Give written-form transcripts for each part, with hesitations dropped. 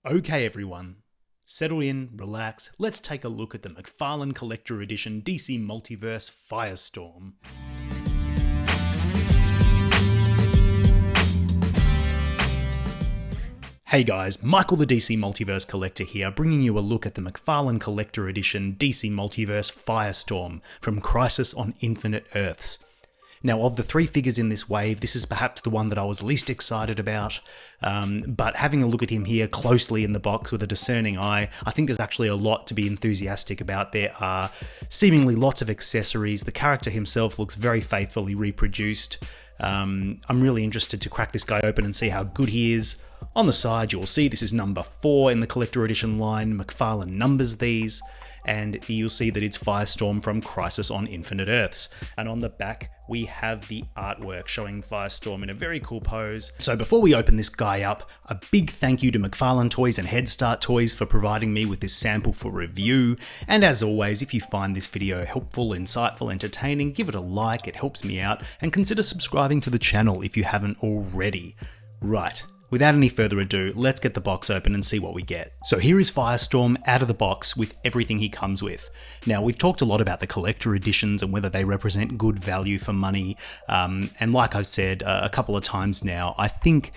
Okay everyone, settle in, relax, let's take a look at the McFarlane Collector Edition DC Multiverse FIRESTORM. Hey guys, Michael the DC Multiverse Collector here, bringing you a look at the McFarlane Collector Edition DC Multiverse FIRESTORM from Crisis on Infinite Earths. Now, of the three figures in this wave, this is perhaps the one that I was least excited about, but having a look at him here closely in the box with a discerning eye, I think there's actually a lot to be enthusiastic about. There are seemingly lots of accessories. The character himself looks very faithfully reproduced. I'm really interested to crack this guy open and see how good he is. On the side, you will see this is number 4 in the Collector Edition line. McFarlane numbers these, and you'll see that it's FIRESTORM from Crisis on Infinite Earths. And on the back, we have the artwork showing FIRESTORM in a very cool pose. So before we open this guy up, a big thank you to McFarlane Toys and Head Start Toys for providing me with this sample for review. And as always, if you find this video helpful, insightful, entertaining, give it a like, it helps me out, and consider subscribing to the channel if you haven't already. Right. Without any further ado, let's get the box open and see what we get. So here is FIRESTORM out of the box with everything he comes with. Now, we've talked a lot about the collector editions and whether they represent good value for money. And like I've said a couple of times now, I think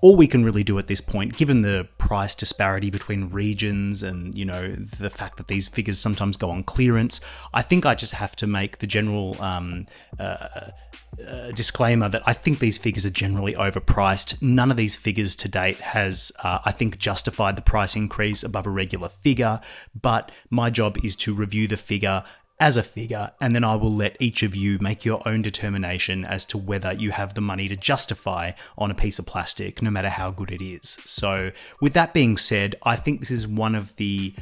all we can really do at this point, given the price disparity between regions and, you know, the fact that these figures sometimes go on clearance, I think I just have to make the general disclaimer that I think these figures are generally overpriced. None of these figures to date has, I think, justified the price increase above a regular figure, but my job is to review the figure as a figure, and then I will let each of you make your own determination as to whether you have the money to justify on a piece of plastic, no matter how good it is. So with that being said, I think this is one of the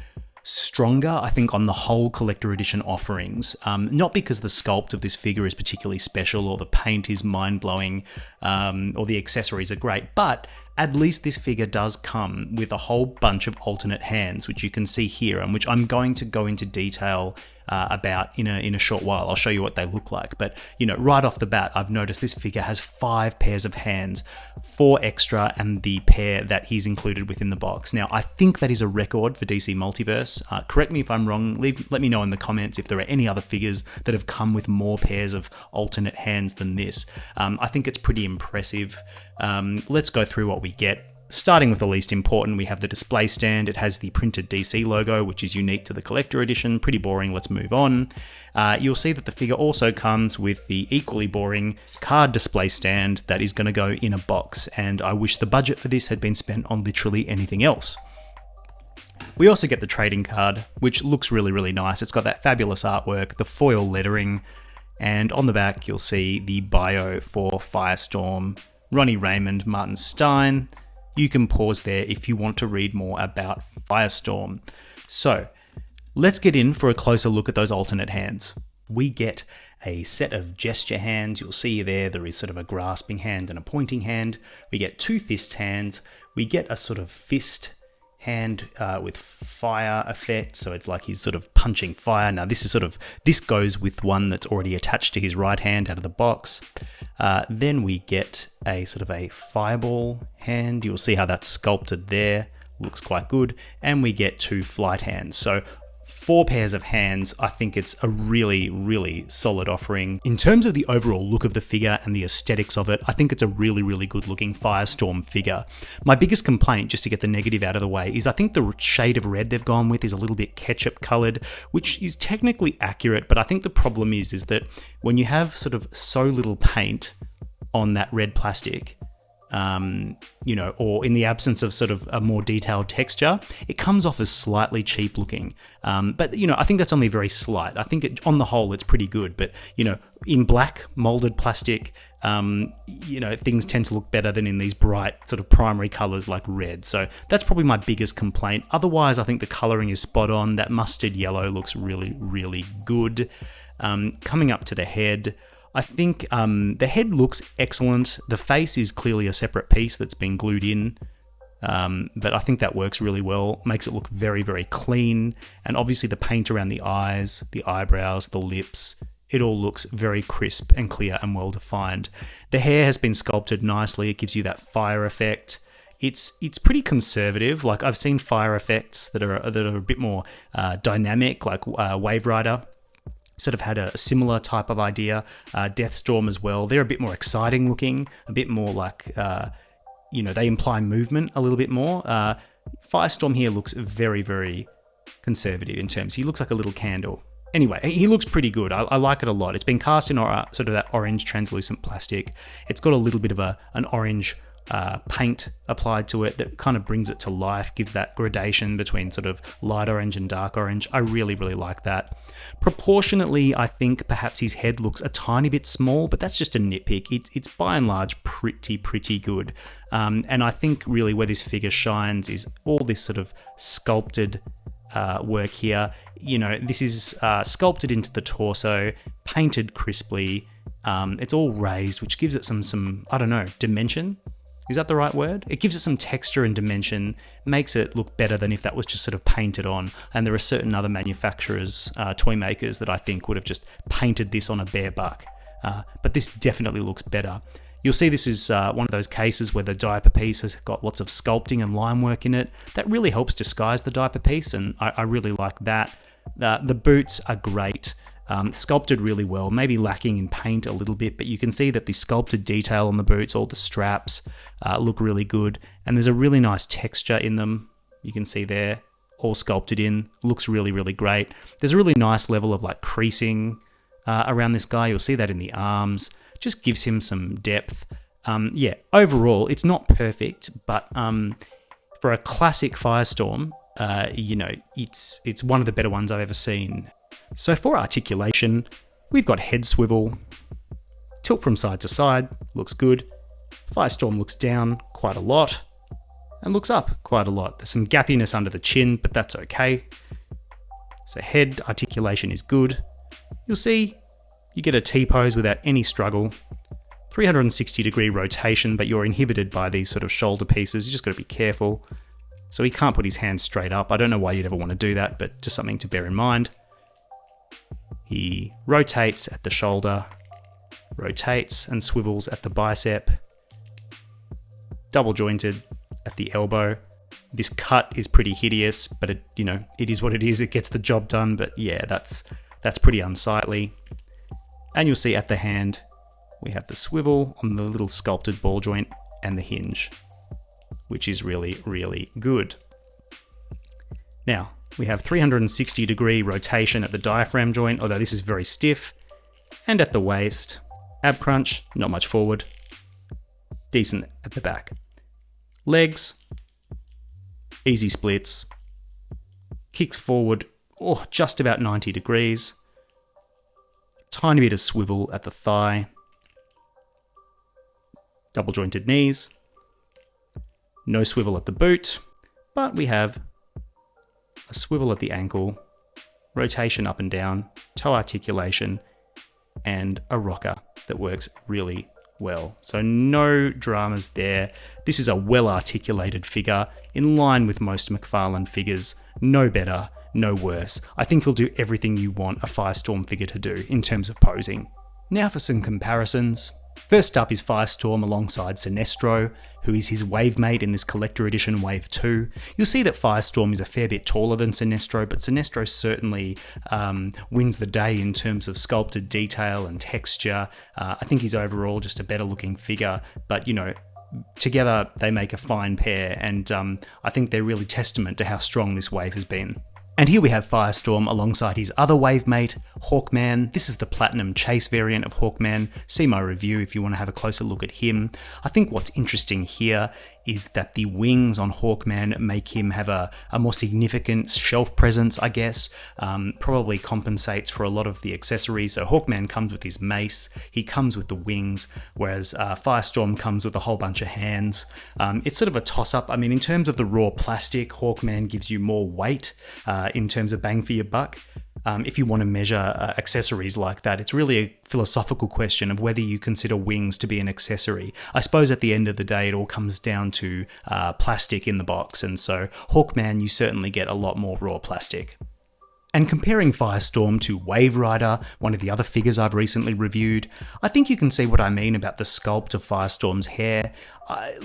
stronger, I think, on the whole collector edition offerings. Not because the sculpt of this figure is particularly special or the paint is mind-blowing or the accessories are great, but at least this figure does come with a whole bunch of alternate hands, which you can see here and which I'm going to go into detail about in a short while. I'll show you what they look like, but you know, right off the bat, I've noticed this figure has 5 pairs of hands, 4 extra and the pair that he's included within the box. Now, I think that is a record for DC Multiverse. Correct me if I'm wrong. Let me know in the comments if there are any other figures that have come with more pairs of alternate hands than this. I think it's pretty impressive. Let's go through what we get. Starting with the least important, we have the display stand. It has the printed DC logo, which is unique to the collector edition. Pretty boring, let's move on. You'll see that the figure also comes with the equally boring card display stand that is going to go in a box, and I wish the budget for this had been spent on literally anything else. We also get the trading card, which looks really, really nice. It's got that fabulous artwork, the foil lettering, and on the back you'll see the bio for FIRESTORM, Ronnie Raymond, Martin Stein. You can pause there if you want to read more about FIRESTORM. So let's get in for a closer look at those alternate hands. We get a set of gesture hands. You'll see there is sort of a grasping hand and a pointing hand. We get 2 fist hands. We get a sort of fist hand with fire effect, so it's like he's sort of punching fire. Now this goes with one that's already attached to his right hand out of the box. Then we get a sort of a fireball hand. You'll see how that's sculpted there, looks quite good. And we get 2 flight hands. So 4 pairs of hands. I think it's a really, really solid offering. In terms of the overall look of the figure and the aesthetics of it, I think it's a really, really good looking FIRESTORM figure. My biggest complaint, just to get the negative out of the way, is I think the shade of red they've gone with is a little bit ketchup colored, which is technically accurate, but I think the problem is that when you have sort of so little paint on that red plastic, you know, or in the absence of sort of a more detailed texture, it comes off as slightly cheap looking. But, you know, I think that's only very slight. I think on the whole, it's pretty good. But, you know, in black molded plastic, you know, things tend to look better than in these bright sort of primary colors like red. So that's probably my biggest complaint. Otherwise, I think the coloring is spot on. That mustard yellow looks really, really good. Coming up to the head, I think the head looks excellent. The face is clearly a separate piece that's been glued in, but I think that works really well. Makes it look very, very clean. And obviously the paint around the eyes, the eyebrows, the lips, it all looks very crisp and clear and well defined. The hair has been sculpted nicely. It gives you that fire effect. It's pretty conservative. Like I've seen fire effects that are a bit more dynamic, like Wave Rider sort of had a similar type of idea. Deathstorm as well. They're a bit more exciting looking, a bit more like they imply movement a little bit more. Firestorm here looks very, very conservative in terms. He looks like a little candle. Anyway, he looks pretty good. I like it a lot. It's been cast in sort of that orange translucent plastic. It's got a little bit of an orange paint applied to it that kind of brings it to life, gives that gradation between sort of light orange and dark orange. I really, really like that. Proportionately, I think perhaps his head looks a tiny bit small, but that's just a nitpick. It's by and large pretty good. And I think really where this figure shines is all this sort of sculpted work here. This is sculpted into the torso, painted crisply. It's all raised, which gives it some I don't know, dimension. Is that the right word? It gives it some texture and dimension, makes it look better than if that was just sort of painted on. And there are certain other manufacturers, toy makers, that I think would have just painted this on a bare buck. But this definitely looks better. You'll see this is one of those cases where the diaper piece has got lots of sculpting and line work in it. That really helps disguise the diaper piece, and I really like that. The boots are great. Sculpted really well, maybe lacking in paint a little bit, but you can see that the sculpted detail on the boots, all the straps, look really good, and there's a really nice texture in them. You can see there, all sculpted in, looks really, really great. There's a really nice level of like creasing around this guy. You'll see that in the arms, just gives him some depth. Overall, it's not perfect, but for a classic Firestorm, it's one of the better ones I've ever seen. So for articulation, we've got head swivel, tilt from side to side, looks good. Firestorm looks down quite a lot, and looks up quite a lot. There's some gappiness under the chin, but that's okay. So head articulation is good. You'll see you get a T-pose without any struggle. 360-degree rotation, but you're inhibited by these sort of shoulder pieces. You just got to be careful. So he can't put his hands straight up. I don't know why you'd ever want to do that, but just something to bear in mind. He rotates at the shoulder, rotates and swivels at the bicep, double jointed at the elbow. This cut is pretty hideous, but it is what it is. It gets the job done, but yeah, that's pretty unsightly. And you'll see at the hand, we have the swivel on the little sculpted ball joint and the hinge, which is really, really good. Now, we have 360-degree rotation at the diaphragm joint, although this is very stiff, and at the waist. Ab crunch, not much forward. Decent at the back. Legs, easy splits. Kicks forward, just about 90 degrees. Tiny bit of swivel at the thigh. Double jointed knees. No swivel at the boot, but we have a swivel at the ankle, rotation up and down, toe articulation, and a rocker that works really well. So no dramas there. This is a well-articulated figure, in line with most McFarlane figures. No better, no worse. I think he'll do everything you want a Firestorm figure to do in terms of posing. Now for some comparisons. First up is Firestorm alongside Sinestro, who is his wave mate in this collector edition Wave 2. You'll see that Firestorm is a fair bit taller than Sinestro, but Sinestro certainly wins the day in terms of sculpted detail and texture. I think he's overall just a better looking figure, but together they make a fine pair, and I think they're really testament to how strong this wave has been. And here we have Firestorm alongside his other wave mate, Hawkman. This is the Platinum Chase variant of Hawkman. See my review if you want to have a closer look at him. I think what's interesting here is that the wings on Hawkman make him have a more significant shelf presence, I guess. Probably compensates for a lot of the accessories. So Hawkman comes with his mace, he comes with the wings, whereas Firestorm comes with a whole bunch of hands. It's sort of a toss-up. I mean, in terms of the raw plastic, Hawkman gives you more weight in terms of bang for your buck. If you want to measure accessories like that, it's really a philosophical question of whether you consider wings to be an accessory. I suppose at the end of the day, it all comes down to plastic in the box, and so Hawkman, you certainly get a lot more raw plastic. And comparing Firestorm to Wave Rider, one of the other figures I've recently reviewed, I think you can see what I mean about the sculpt of Firestorm's hair.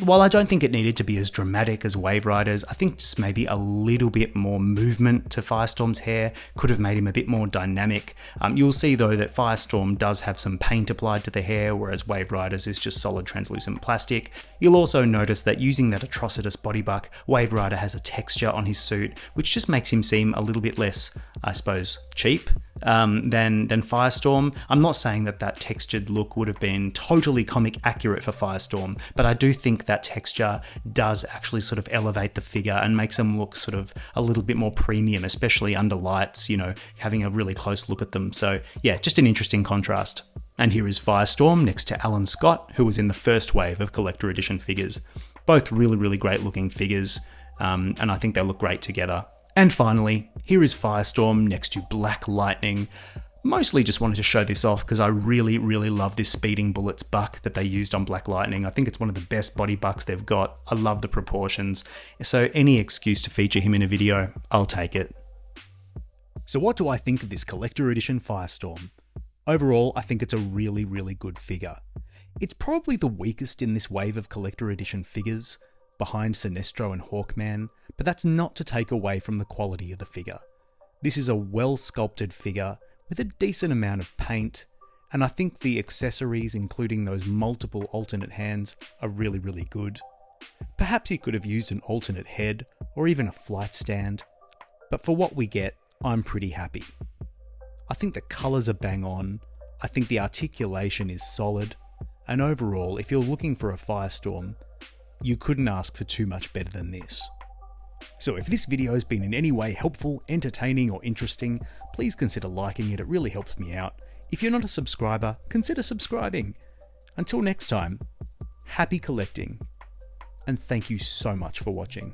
While I don't think it needed to be as dramatic as Wave Rider's, I think just maybe a little bit more movement to Firestorm's hair could have made him a bit more dynamic. You'll see though that Firestorm does have some paint applied to the hair, whereas Wave Rider's is just solid translucent plastic. You'll also notice that using that Atrocitus body buck, Wave Rider has a texture on his suit, which just makes him seem a little bit less, I suppose, cheap than Firestorm. I'm not saying that that textured look would have been totally comic accurate for Firestorm, but I do think that texture does actually sort of elevate the figure and makes them look sort of a little bit more premium, especially under lights, you know, having a really close look at them. So yeah, just an interesting contrast. And here is Firestorm next to Alan Scott, who was in the first wave of collector edition figures. Both really, really great looking figures, and I think they look great together. And finally, here is Firestorm next to Black Lightning. Mostly just wanted to show this off because I really, really love this Speeding Bullets buck that they used on Black Lightning. I think it's one of the best body bucks they've got. I love the proportions. So any excuse to feature him in a video, I'll take it. So what do I think of this collector edition Firestorm? Overall, I think it's a really, really good figure. It's probably the weakest in this wave of collector edition figures, behind Sinestro and Hawkman, but that's not to take away from the quality of the figure. This is a well sculpted figure with a decent amount of paint, and I think the accessories, including those multiple alternate hands, are really, really good. Perhaps he could have used an alternate head, or even a flight stand, but for what we get, I'm pretty happy. I think the colours are bang on, I think the articulation is solid, and overall, if you're looking for a Firestorm, you couldn't ask for too much better than this. So if this video has been in any way helpful, entertaining or interesting, please consider liking it, it really helps me out. If you're not a subscriber, consider subscribing. Until next time, happy collecting, and thank you so much for watching.